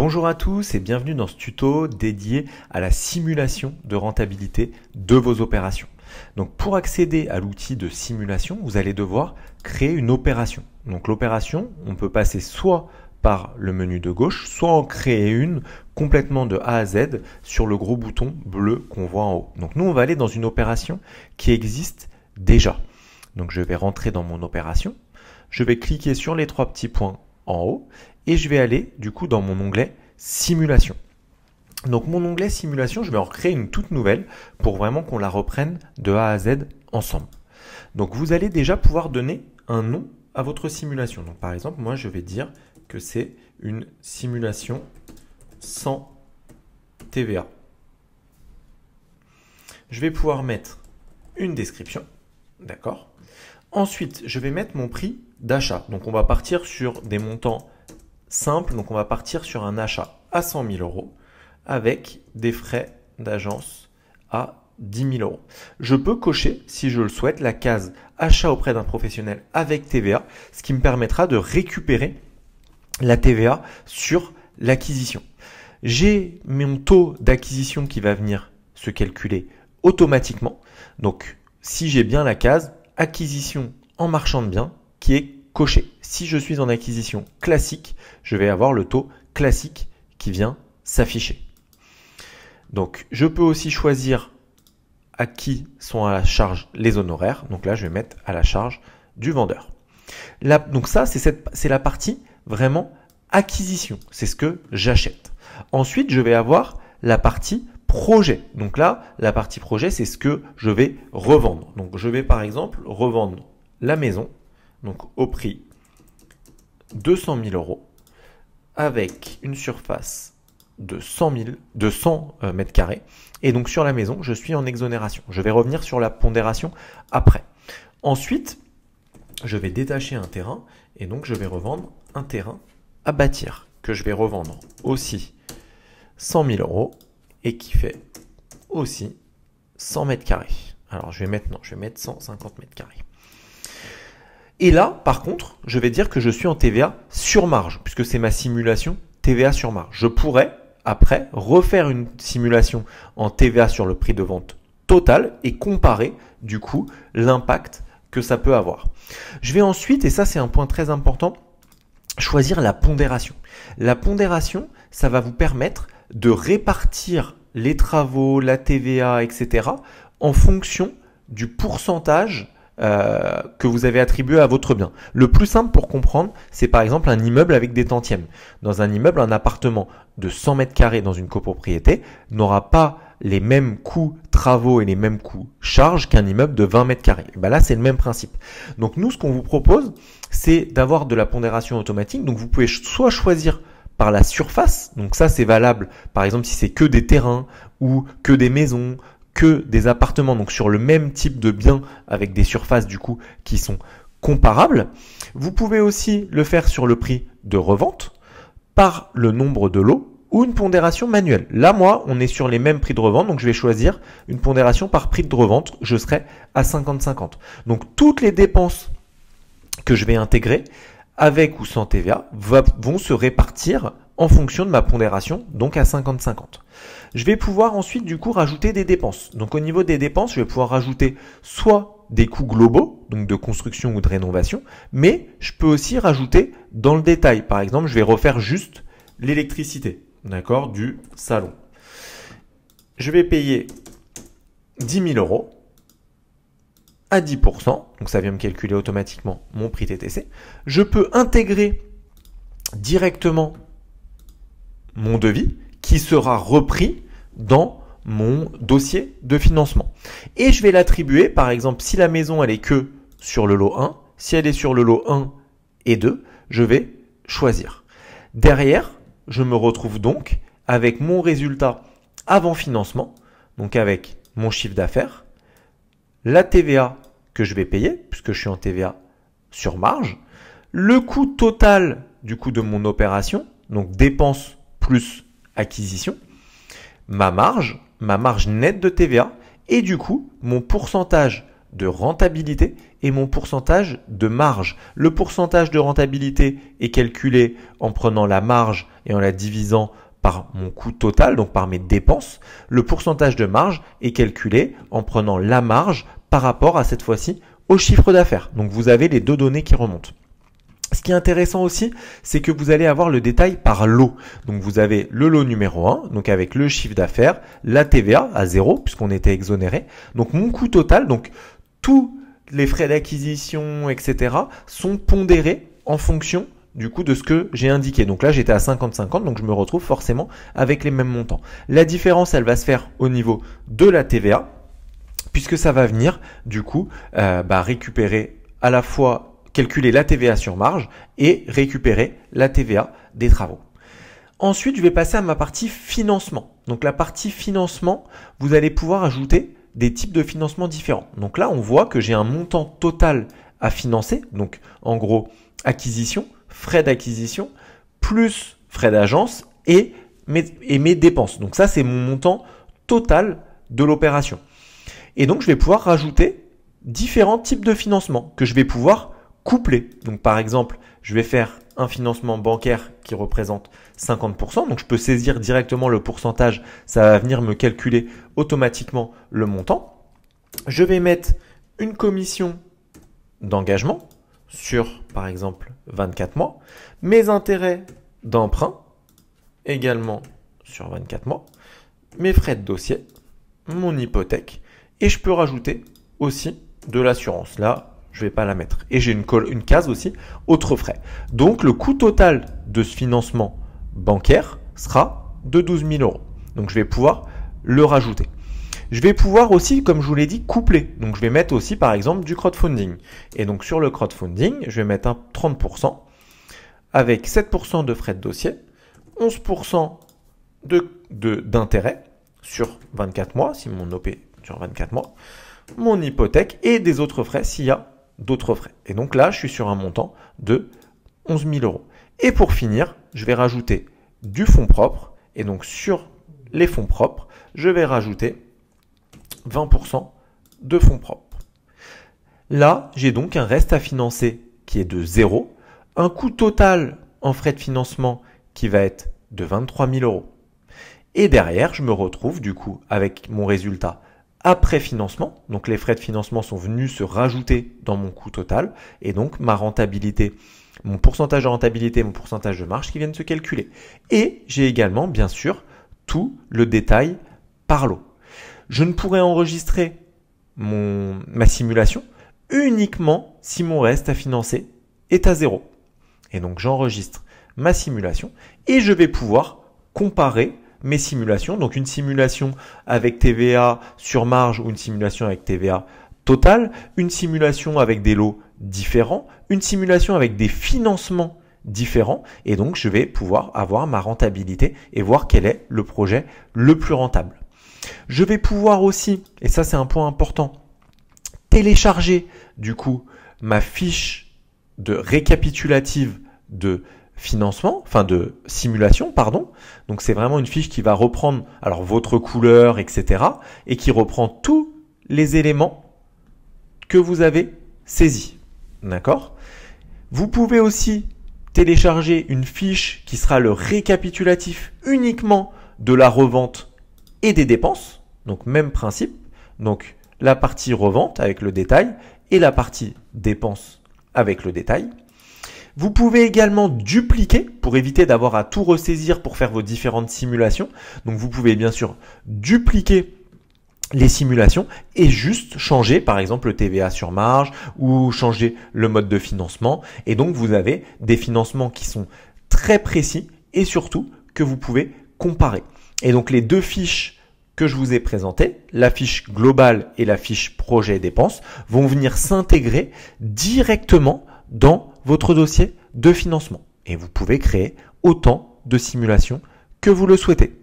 Bonjour à tous et bienvenue dans ce tuto dédié à la simulation de rentabilité de vos opérations. Donc pour accéder à l'outil de simulation, vous allez devoir créer une opération. Donc l'opération, on peut passer soit par le menu de gauche, soit en créer une complètement de A à Z sur le gros bouton bleu qu'on voit en haut. Donc nous, on va aller dans une opération qui existe déjà. Donc je vais rentrer dans mon opération, je vais cliquer sur les trois petits points en haut et je vais aller du coup dans mon onglet simulation. Donc mon onglet simulation, je vais en recréer une toute nouvelle pour vraiment qu'on la reprenne de A à Z ensemble. Donc vous allez déjà pouvoir donner un nom à votre simulation. Donc par exemple, moi je vais dire que c'est une simulation sans TVA. Je vais pouvoir mettre une description, d'accord. Ensuite, je vais mettre mon prix d'achat. Donc on va partir sur des montants simples. Donc on va partir sur un achat à 100 000 € avec des frais d'agence à 10 000 €. Je peux cocher, si je le souhaite, la case achat auprès d'un professionnel avec TVA, ce qui me permettra de récupérer la TVA sur l'acquisition. J'ai mon taux d'acquisition qui va venir se calculer automatiquement. Donc si j'ai bien la case acquisition en marchand de biens qui est coché. Si je suis en acquisition classique, je vais avoir le taux classique qui vient s'afficher. Donc, je peux aussi choisir à qui sont à la charge les honoraires. Donc là, je vais mettre à la charge du vendeur. Là, donc ça, c'est la partie vraiment acquisition. C'est ce que j'achète. Ensuite, je vais avoir la partie projet. Donc là, la partie projet, c'est ce que je vais revendre. Donc, je vais par exemple revendre la maison donc au prix 200 000 € avec une surface de 100 mètres carrés. Et donc sur la maison, je suis en exonération. Je vais revenir sur la pondération après. Ensuite, je vais détacher un terrain et donc je vais revendre un terrain à bâtir que je vais revendre aussi 100 000 € et qui fait aussi 100 mètres carrés. Alors je vais mettre 150 mètres carrés. Et là, par contre, je vais dire que je suis en TVA sur marge, puisque c'est ma simulation TVA sur marge. Je pourrais, après, refaire une simulation en TVA sur le prix de vente total et comparer, du coup, l'impact que ça peut avoir. Je vais ensuite, et ça c'est un point très important, choisir la pondération. La pondération, ça va vous permettre de répartir les travaux, la TVA, etc. en fonction du pourcentage que vous avez attribué à votre bien. Le plus simple pour comprendre, c'est par exemple un immeuble avec des tantièmes. Dans un immeuble, un appartement de 100 mètres carrés dans une copropriété n'aura pas les mêmes coûts travaux et les mêmes coûts charges qu'un immeuble de 20 mètres carrés. Et ben là, c'est le même principe. Donc nous, ce qu'on vous propose, c'est d'avoir de la pondération automatique. Donc vous pouvez soit choisir par la surface, donc ça c'est valable par exemple si c'est que des terrains ou que des maisons, que des appartements, donc sur le même type de bien avec des surfaces du coup qui sont comparables. Vous pouvez aussi le faire sur le prix de revente par le nombre de lots ou une pondération manuelle. Là, moi, on est sur les mêmes prix de revente, donc je vais choisir une pondération par prix de revente. Je serai à 50-50. Donc toutes les dépenses que je vais intégrer avec ou sans TVA vont se répartir en fonction de ma pondération, donc à 50-50. Je vais pouvoir ensuite du coup rajouter des dépenses. Donc au niveau des dépenses, je vais pouvoir rajouter soit des coûts globaux, donc de construction ou de rénovation, mais je peux aussi rajouter dans le détail. Par exemple, je vais refaire juste l'électricité, d'accord, du salon. Je vais payer 10 000 € à 10%, donc ça vient me calculer automatiquement mon prix TTC. Je peux intégrer directement mon devis qui sera repris dans mon dossier de financement. Et je vais l'attribuer, par exemple, si la maison elle est que sur le lot 1, si elle est sur le lot 1 et 2, je vais choisir. Derrière, je me retrouve donc avec mon résultat avant financement, donc avec mon chiffre d'affaires, la TVA que je vais payer, puisque je suis en TVA sur marge, le coût total du coût de mon opération, donc dépenses plus acquisition, ma marge nette de TVA et du coup mon pourcentage de rentabilité et mon pourcentage de marge. Le pourcentage de rentabilité est calculé en prenant la marge et en la divisant par mon coût total, donc par mes dépenses. Le pourcentage de marge est calculé en prenant la marge par rapport à cette fois-ci au chiffre d'affaires. Donc vous avez les deux données qui remontent. Ce qui est intéressant aussi, c'est que vous allez avoir le détail par lot. Donc vous avez le lot numéro 1, donc avec le chiffre d'affaires, la TVA à 0, puisqu'on était exonéré. Donc mon coût total, donc tous les frais d'acquisition, etc. sont pondérés en fonction du coup de ce que j'ai indiqué. Donc là, j'étais à 50-50, donc je me retrouve forcément avec les mêmes montants. La différence, elle va se faire au niveau de la TVA, puisque ça va venir du coup récupérer à la fois calculer la TVA sur marge et récupérer la TVA des travaux. Ensuite, je vais passer à ma partie financement. Donc la partie financement, vous allez pouvoir ajouter des types de financement différents. Donc là, on voit que j'ai un montant total à financer. Donc en gros, acquisition, frais d'acquisition, plus frais d'agence et mes dépenses. Donc ça, c'est mon montant total de l'opération. Et donc, je vais pouvoir rajouter différents types de financement que je vais pouvoir coupler. Donc par exemple, je vais faire un financement bancaire qui représente 50%. Donc je peux saisir directement le pourcentage. Ça va venir me calculer automatiquement le montant. Je vais mettre une commission d'engagement sur par exemple 24 mois. Mes intérêts d'emprunt également sur 24 mois. Mes frais de dossier, mon hypothèque. Et je peux rajouter aussi de l'assurance. Là, je ne vais pas la mettre. Et j'ai une case aussi, autres frais. Donc, le coût total de ce financement bancaire sera de 12 000 euros. Donc, je vais pouvoir le rajouter. Je vais pouvoir aussi, comme je vous l'ai dit, coupler. Donc, je vais mettre aussi, par exemple, du crowdfunding. Et donc, sur le crowdfunding, je vais mettre un 30% avec 7% de frais de dossier, 11% d'intérêt sur 24 mois, si mon OP sur 24 mois, mon hypothèque et des autres frais s'il y a d'autres frais. Et donc là, je suis sur un montant de 11 000 euros. Et pour finir, je vais rajouter du fonds propre. Et donc sur les fonds propres, je vais rajouter 20% de fonds propres. Là, j'ai donc un reste à financer qui est de 0, un coût total en frais de financement qui va être de 23 000 euros. Et derrière, je me retrouve du coup avec mon résultat après financement. Donc les frais de financement sont venus se rajouter dans mon coût total. Et donc ma rentabilité, mon pourcentage de rentabilité, mon pourcentage de marge qui viennent se calculer. Et j'ai également, bien sûr, tout le détail par lot. Je ne pourrai enregistrer ma simulation uniquement si mon reste à financer est à 0. Et donc j'enregistre ma simulation et je vais pouvoir comparer mes simulations. Donc une simulation avec TVA sur marge ou une simulation avec TVA totale, une simulation avec des lots différents, une simulation avec des financements différents. Et donc je vais pouvoir avoir ma rentabilité et voir quel est le projet le plus rentable. Je vais pouvoir aussi, et ça c'est un point important, télécharger du coup ma fiche de récapitulative de financement, enfin de simulation, pardon. Donc c'est vraiment une fiche qui va reprendre alors votre couleur, etc. et qui reprend tous les éléments que vous avez saisis. D'accord ? Vous pouvez aussi télécharger une fiche qui sera le récapitulatif uniquement de la revente et des dépenses. Donc même principe. Donc la partie revente avec le détail et la partie dépenses avec le détail. Vous pouvez également dupliquer pour éviter d'avoir à tout ressaisir pour faire vos différentes simulations. Donc vous pouvez bien sûr dupliquer les simulations et juste changer par exemple le TVA sur marge ou changer le mode de financement. Et donc vous avez des financements qui sont très précis et surtout que vous pouvez comparer. Et donc les deux fiches que je vous ai présentées, la fiche globale et la fiche projet dépenses, vont venir s'intégrer directement dans votre dossier de financement. Et vous pouvez créer autant de simulations que vous le souhaitez.